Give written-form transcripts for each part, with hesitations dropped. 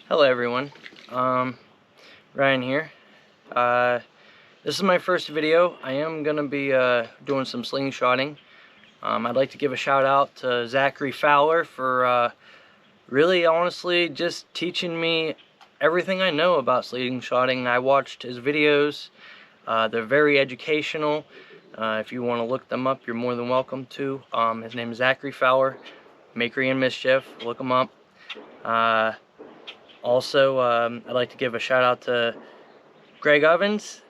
Hello everyone, Ryan here. This is my first video. I am going to be doing some slingshotting. I'd like to give a shout out to Zachary Fowler for really honestly just teaching me everything I know about slingshotting. I watched his videos. They're very educational. If you want to look them up, you're more than welcome to. His name is Zachary Fowler, Makery and Mischief. Look him up. Also, I'd like to give a shout out to Greg Ovens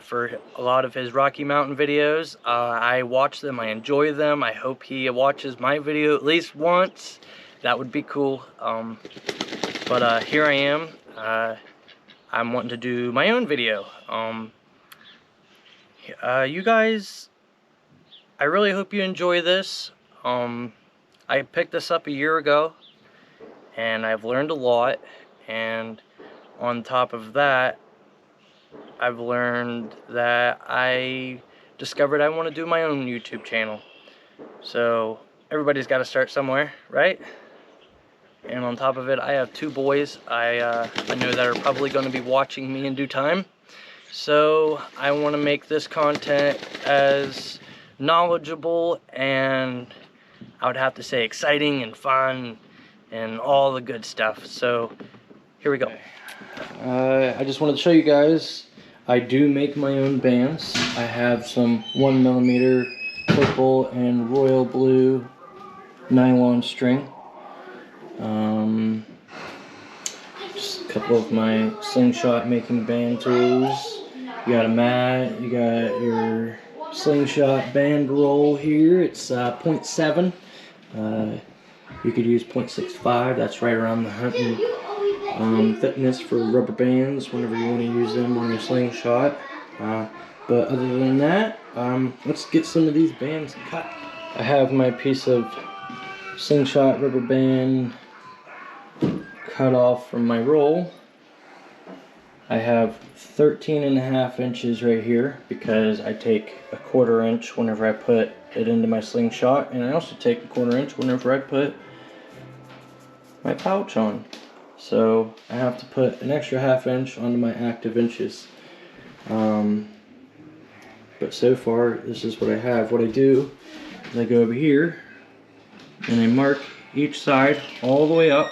for a lot of his Rocky Mountain videos. I watch them, I enjoy them. I hope he watches my video at least once. That would be cool. But here I am. I'm wanting to do my own video. You guys, I really hope you enjoy this. I picked this up a year ago, and I've learned a lot. And on top of that, I've learned that I discovered I want to do my own YouTube channel. So everybody's got to start somewhere, right? And on top of it, I have two boys I know that are probably going to be watching me in due time. So I want to make this content as knowledgeable and, I would have to say, exciting and fun and all the good stuff. So here we go. I just wanted to show you guys, I do make my own bands. I have some 1mm purple and royal blue nylon string. Just a couple of my slingshot making band tools. You got a mat, you got your slingshot band roll here. It's 0.7. You could use 0.65. That's right around the hunting thickness for rubber bands whenever you want to use them on your slingshot. But other than that, let's get some of these bands cut. I have my piece of slingshot rubber band cut off from my roll. I have 13.5 inches right here because I take a 1/4 inch whenever I put it into my slingshot, and I also take a 1/4 inch whenever I put my pouch on. So I have to put an extra 1/2 inch onto my active inches. But so far, this is what I have. What I do is I go over here and I mark each side all the way up,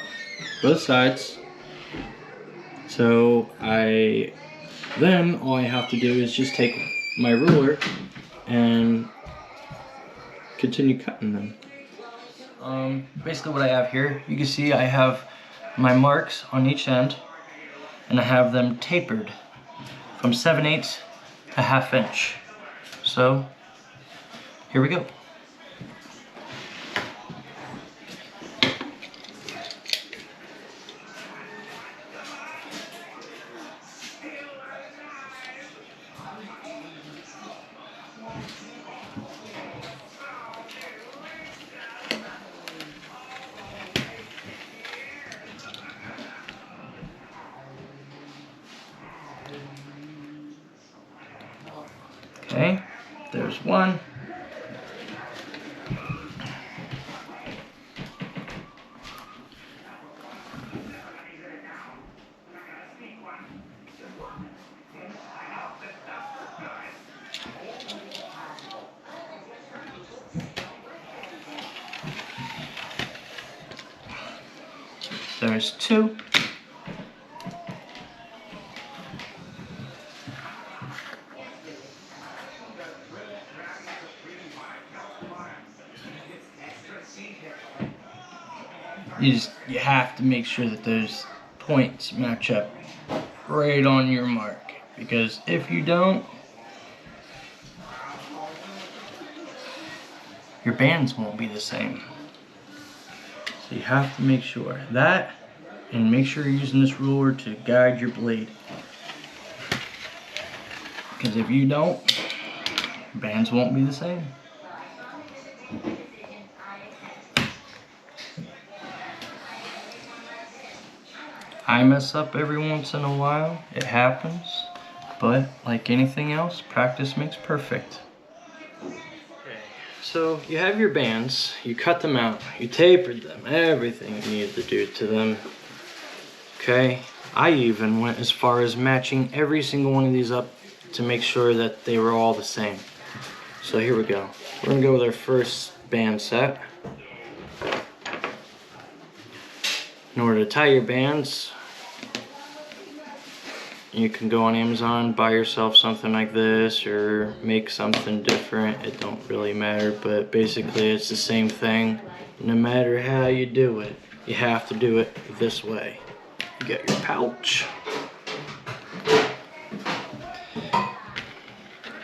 both sides. So then all I have to do is just take my ruler and continue cutting them. Basically what I have here, you can see I have my marks on each end, and I have them tapered from 7/8 to 1/2 inch. So here we go. Okay, there's one. There's two. You have to make sure that those points match up right on your mark, because if you don't, your bands won't be the same. So you have to make sure that, and make sure you're using this ruler to guide your blade, because if you don't, bands won't be the same. I mess up every once in a while, it happens, but like anything else, practice makes perfect. Okay, so you have your bands, you cut them out, you tapered them, everything you needed to do to them. Okay, I even went as far as matching every single one of these up to make sure that they were all the same. So here we go. We're gonna go with our first band set. In order to tie your bands, you can go on Amazon, buy yourself something like this, or make something different. It don't really matter, but basically it's the same thing. No matter how you do it, you have to do it this way. You get your pouch.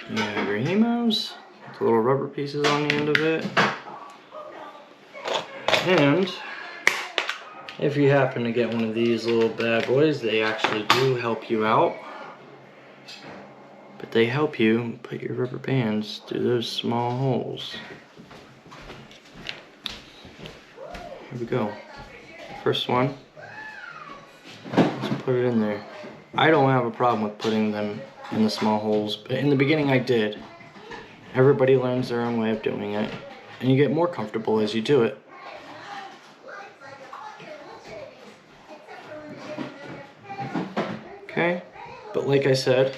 You have your hemos, with little rubber pieces on the end of it. And if you happen to get one of these little bad boys, they actually do help you out. But they help you put your rubber bands through those small holes. Here we go. First one. Let's put it in there. I don't have a problem with putting them in the small holes, but in the beginning I did. Everybody learns their own way of doing it, and you get more comfortable as you do it. Okay, but like I said,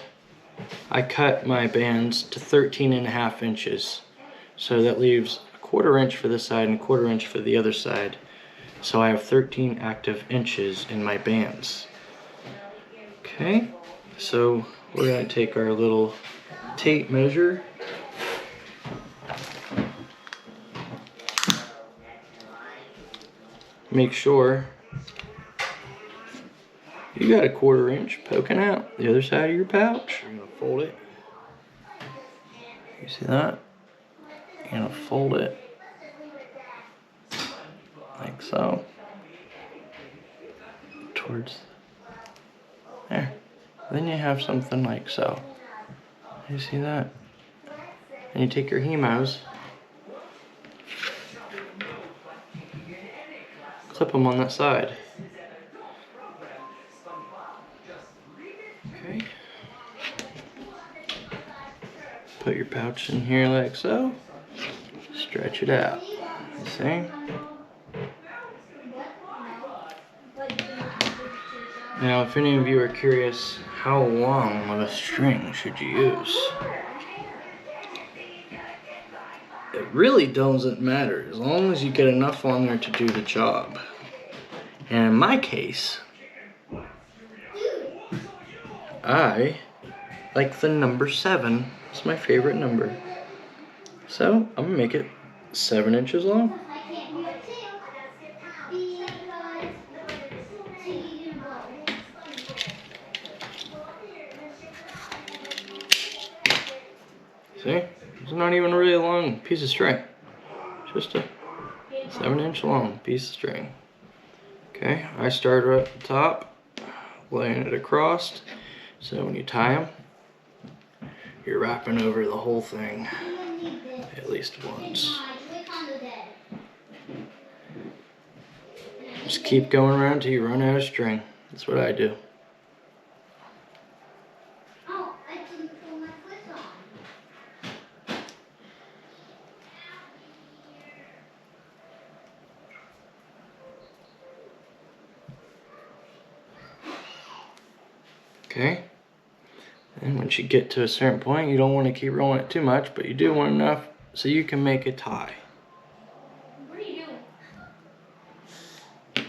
I cut my bands to 13.5 inches. So that leaves a 1/4 inch for this side and a 1/4 inch for the other side. So I have 13 active inches in my bands. Okay, so we're gonna take our little tape measure. Make sure you got a 1/4 inch poking out the other side of your pouch. You're gonna fold it. You see that? You're gonna fold it like so. Towards there. Then you have something like so. You see that? And you take your hemos, clip them on that side. Okay. Put your pouch in here like so. Stretch it out. You see? Now, if any of you are curious, how long of a string should you use? It really doesn't matter as long as you get enough on there to do the job. And in my case, I like the number 7. It's my favorite number. So I'm gonna make it 7 inches long. See? It's not even really a long piece of string. Just a 7-inch long piece of string. Okay, I start right at the top, laying it across. So when you tie them, you're wrapping over the whole thing at least once. Just keep going around till you run out of string. That's what I do. Okay, and once you get to a certain point, you don't want to keep rolling it too much, but you do want enough so you can make a tie. What are you doing?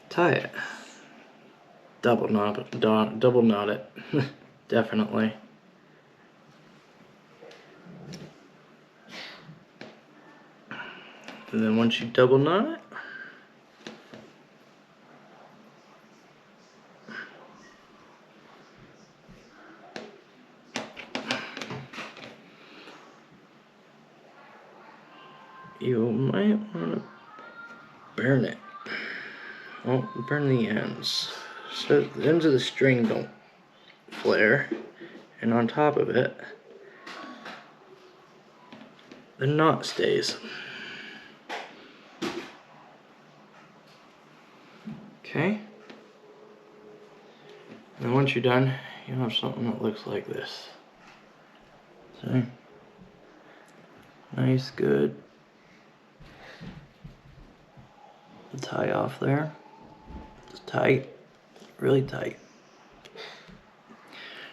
Tie it. Double knot it. Definitely. And then once you double knot it, you might want to burn it. Oh, burn the ends. So the ends of the string don't flare. And on top of it, the knot stays. Okay. And once you're done, you'll have something that looks like this. See? Nice, good. the tie off there. It's tight, really tight.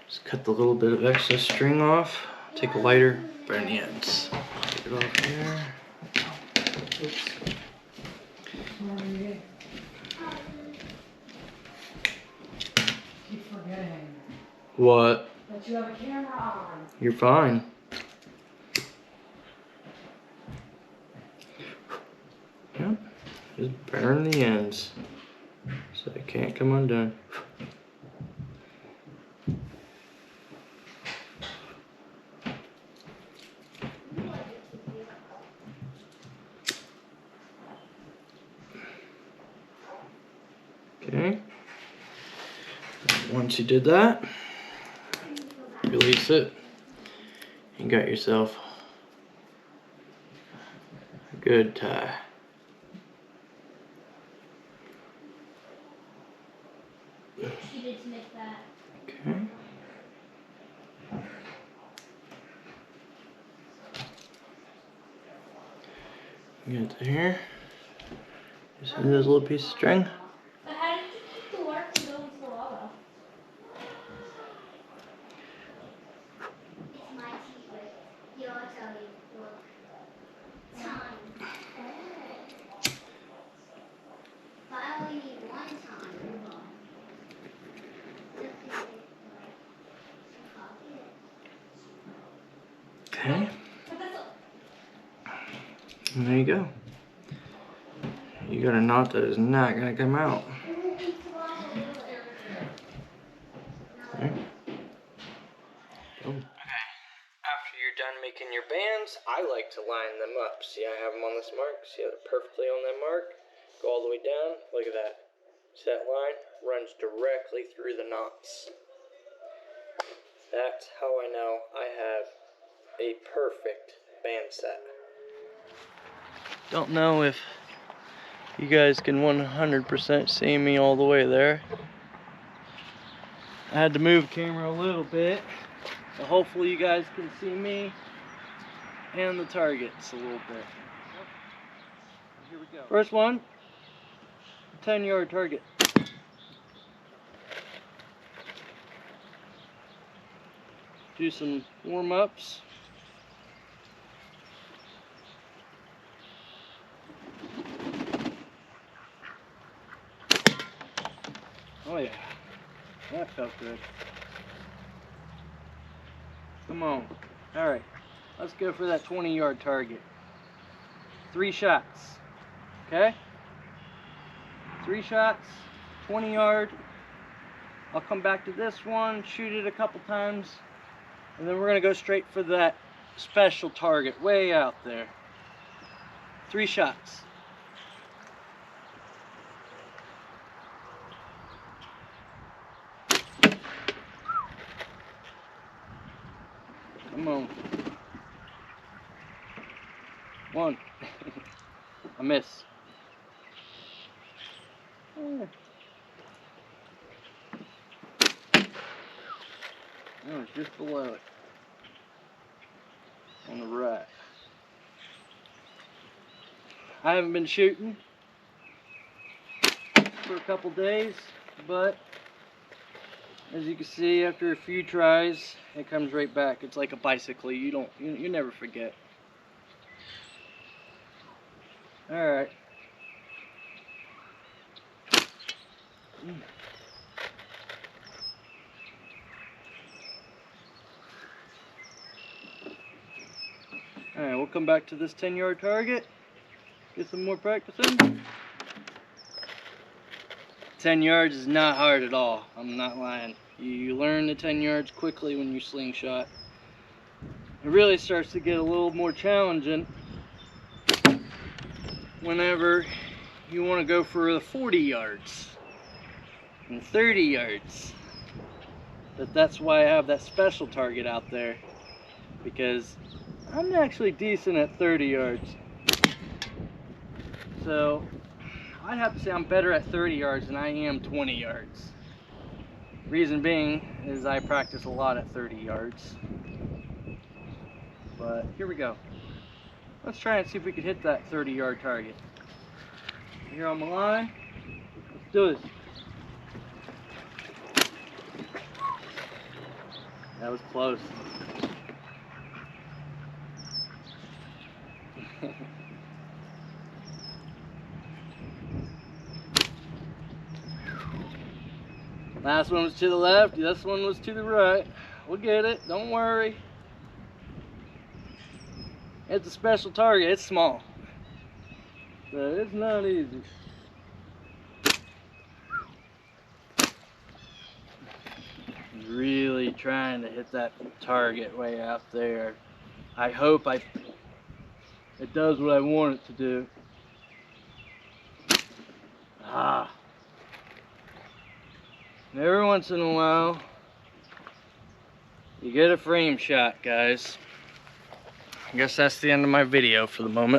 Just cut the little bit of excess string off. Take a lighter, burn the ends. Take it off there. Oops. Keep forgetting What? that you have a camera on. You're fine. Yep. Just burn the ends so it can't come undone. Okay. Once you did that, release it. You got yourself a good tie. She did make that. Okay. Get it to here. Just see this little piece of string. But how did you keep the water from going so low? It's my secret. You'll tell you. Look. Time. But I only need one time. Okay. And there you go. You got a knot that is not gonna come out. Okay. Boom. Okay. After you're done making your bands, I like to line them up. See, I have them on this mark. See how they're perfectly on that mark? Go all the way down. Look at that. See that line? Runs directly through the knots. That's how I know I have a perfect band set. Don't know if you guys can 100% see me all the way there. I had to move the camera a little bit, but hopefully you guys can see me and the targets a little bit. Here we go. First one, 10-yard target. Do some warm-ups. Oh yeah, that felt good. Come on. All right, let's go for that 20-yard target. 3 shots, okay? 3 shots, 20 yard. I'll come back to this one, shoot it a couple times, and then we're gonna go straight for that special target way out there. 3 shots. Come on. 1. I miss. Oh, it's just below it. On the right. I haven't been shooting for a couple days, but as you can see, after a few tries, it comes right back. It's like a bicycle. You never forget. All right. All right, we'll come back to this 10-yard target. Get some more practice in. 10 yards is not hard at all. I'm not lying. You learn the 10 yards quickly when you slingshot. It really starts to get a little more challenging whenever you want to go for the 40 yards and 30 yards. But that's why I have that special target out there, because I'm actually decent at 30 yards. So I'd have to say I'm better at 30 yards than I am 20 yards. Reason being is I practice a lot at 30 yards. But here we go. Let's try and see if we can hit that 30-yard target. Here on my line. Let's do this. That was close. Last one was to the left, this one was to the right. We'll get it, don't worry. It's a special target, it's small. So it's not easy. Really trying to hit that target way out there. I hope it does what I want it to do. Ah. And every once in a while, you get a frame shot, guys. I guess that's the end of my video for the moment.